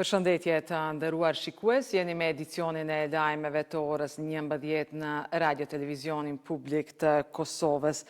Përshëndetje të nderuar shikues, jeni me edicionin e lajmeve të orës 11 në Radio Televizionin Publik të Kosovës.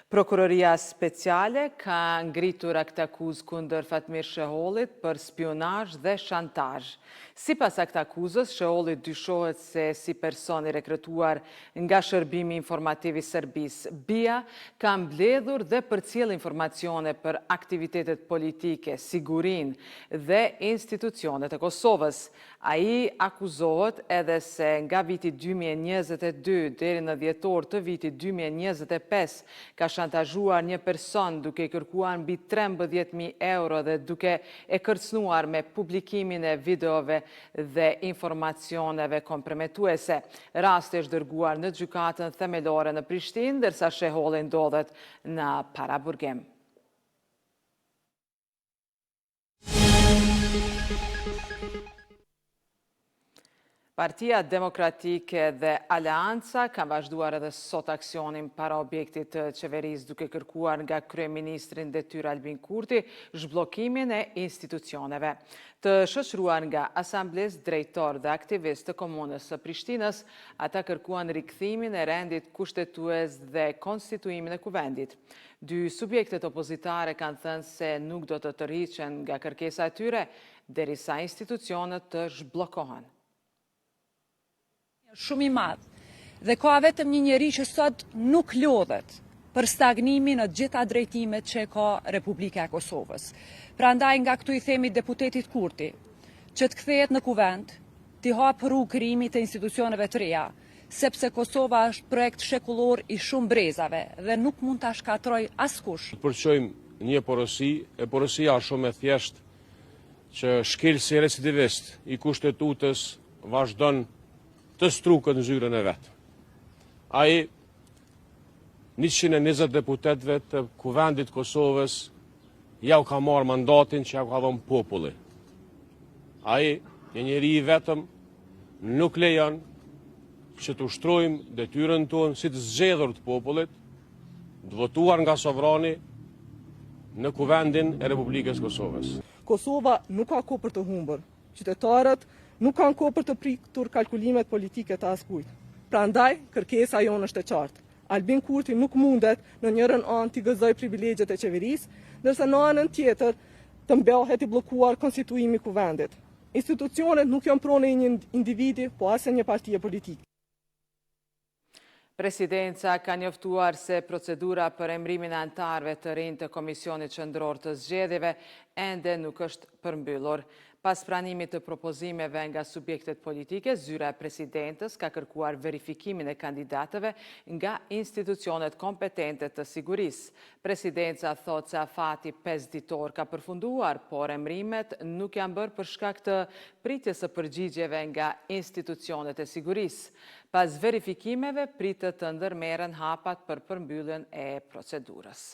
Prokuroria Speciale ka ngritur akt akuzë kundër Fatmir Shehollit për spionazh dhe shantazh. Sipas akt akuzës, Sheholli dyshohet se si person i rekrutuar nga Shërbimi Informativ i Serbisë. BIA ka mbledhur dhe përcjell informacione për aktivitetet politike, sigurinë dhe institucionet e Kosovës. Ai akuzohet edhe se nga viti 2022 deri në dhjetor të vitit 2025 ka shantazhuar një person duke i kërkuar mbi 13.000 euro dhe duke e kërcënuar me publikimin e videove dhe informacioneve komprometuese. Rasti është dërguar në gjykatën themelore në Prishtinë, ndërsa Sheholli ndodhet në paraburgim. Partia Demokratike dhe Aleanca kanë vazhduar edhe sot aksionin para objektit të qeverisë duke kërkuar nga kryeministrin detyr Albin Kurti zhbllokimin e institucioneve. Të shoqëruar nga asambles, drejtor dhe aktivist të komunës së Prishtinës, ata kërkuan rikthimin e rendit kushtetues dhe konstituimin e kuvendit. Dy subjektet opozitare kanë thënë se nuk do të tërhiqen nga kërkesa e tyre derisa institucionet të zhbllokohen. Shumë i madh dhe ka vetëm një njeri që sot nuk lodhet për stagnimin në gjitha drejtimet që ka Republika e Kosovës. Prandaj nga këtu i themi deputetit Kurti që të kthehet në kuvend, t'i hapë rrugë krijimit të institucioneve të reja, sepse Kosova është projekt shekullor i shumë brezave dhe nuk mund ta shkatroj askush. Përqojmë një porosi, e porosia shumë e thjesht që shkelsi recidivist i kushtetutës vazhdon të strukët në zyrën e vetë. Ai 120 deputetëve të kuvendit Kosovës ja u ka marrë mandatin që ja u ka dhënë populli. Ai, një njeri i vetëm, nuk lejon që të ushtrojmë detyrën tonë si të zgjedhur të popullit, të votuar nga sovrani në kuvendin e Republikës Kosovës. Kosova nuk ka kohë për të humbur. Qytetarët nuk kanë kohë për të pritur kalkulimet politike të askujt. Prandaj, kërkesa jonë është e qartë. Albin Kurti nuk mundet në njërën anë t'i gëzoj privilegjet e qeverisë, ndërsa në anën tjetër të mbehet i bllokuar konstituimi i kuvendit. Institucionet nuk janë pronë e një individi, po as e një partie politike. Presidenca ka njoftuar se procedura për emrimin e anëtarëve të rinj të Komisionit Qendror të Zgjedhjeve ende nuk është përmbyllur. Pas pranimit të propozimeve nga subjektet politike, zyra e presidentës ka kërkuar verifikimin e kandidatëve nga institucionet kompetente të sigurisë. Presidenca thot se afati 5 ditor ka përfunduar, por emrimet nuk janë bërë për shkak të pritjes së përgjigjeve nga institucionet e sigurisë. Pas verifikimeve, pritet të ndërmerren hapat për përmbylljen e procedurës.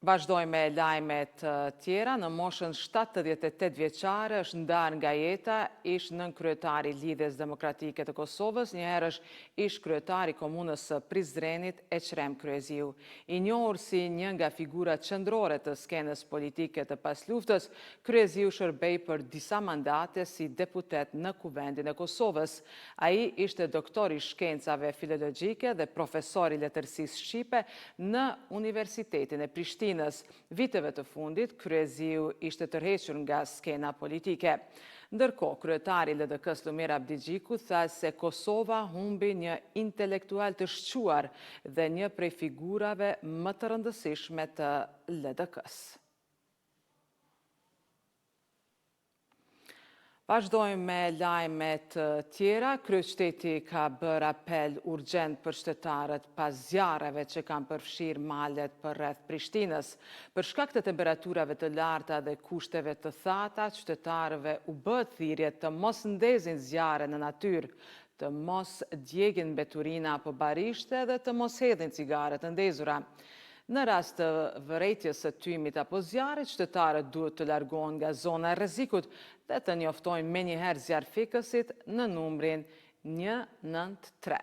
Vazhdojmë me lajmet tjera. Në moshën 78 vjeçare është ndarë nga jeta ish nënkryetari i Lidhjes Demokratike të Kosovës, njëherë është ish kryetari i komunës së Prizrenit Eqrem Kryeziu. I njohur si një nga figurat qendrore të skenës politike të pasluftës, Kryeziu shërbej për disa mandate si deputet në Kuvendin e Kosovës. Ai ishte doktor i shkencave filologjike dhe profesor i letërsisë shqipe në Universitetin e Prishtinës. Viteve të fundit, Kryeziu ishte tërhequr nga skena politike. Ndërkohë, kryetari i LDK-s Lumir Abdigjiku tha se Kosova humbi një intelektual të shquar dhe një prej figurave më të rëndësishme të LDK-s. Vazhdojmë me lajmet tjera. Kryeqyteti ka bërë apel urgjent për qytetarët pas zjarreve që kanë përfshirë malet përreth Prishtinës. Për shkak të temperaturave të larta dhe kushteve të thata, qytetarëve u bëhet thirrje të mos ndezin zjarre në natyrë, të mos djegin mbeturina apo barishte dhe të mos hedhin cigare të ndezura. Në rast të vërejtjes së tymit apo zjarrit, qytetarët duhet të largohen nga zona e rrezikut dhe të njoftojnë menjëherë zjarrfikësit në numrin 193.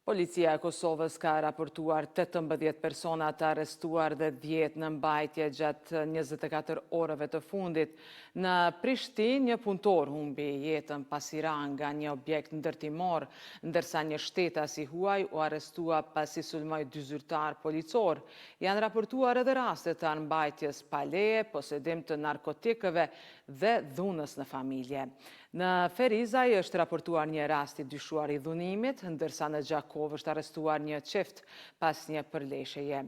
Policia e Kosovës ka raportuar 18 persona të arrestuar dhe 10 në mbajtje gjatë 24 orëve të fundit. Në Prishtinë, një punëtor humbi jetën pasi ra nga një objekt ndërtimor, ndërsa një shtetas i huaj u arrestua pasi sulmoi 2 zyrtar policor. Janë raportuar edhe raste të mbajtjes pa leje, posedim të narkotikëve dhe dhunës në familje. Në Ferizaj është raportuar një rast i dyshuar i dhunimit, ndërsa në Gjakov është arrestuar një çift pas një përleshjeje.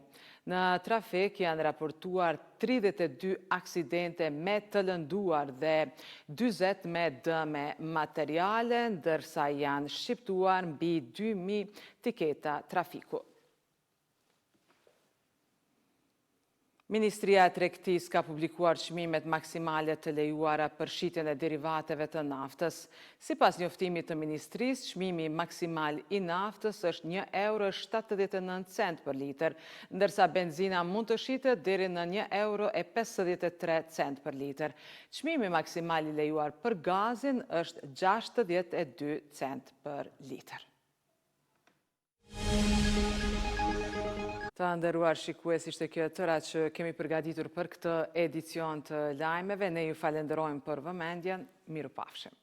Në trafik janë raportuar 32 aksidente me të lënduar dhe 40 me dëme materiale, ndërsa janë shqiptuar mbi 2000 tiketa trafiku. Ministria e Tregtisë ka publikuar çmimet maksimale të lejuara për shitjen e derivateve të naftës. Sipas njoftimit të ministrisë, çmimi maksimal i naftës është €1,79 për litër, ndërsa benzina mund të shitet deri në €1,53 për litër. Çmimi maksimal i lejuar për gazin është 62 cent për litër. Të nderuar shikues, ishte kjo tëra që kemi përgatitur për këtë edicion të lajmeve. Ne ju falenderojmë për vëmendjen. Mirupafshim.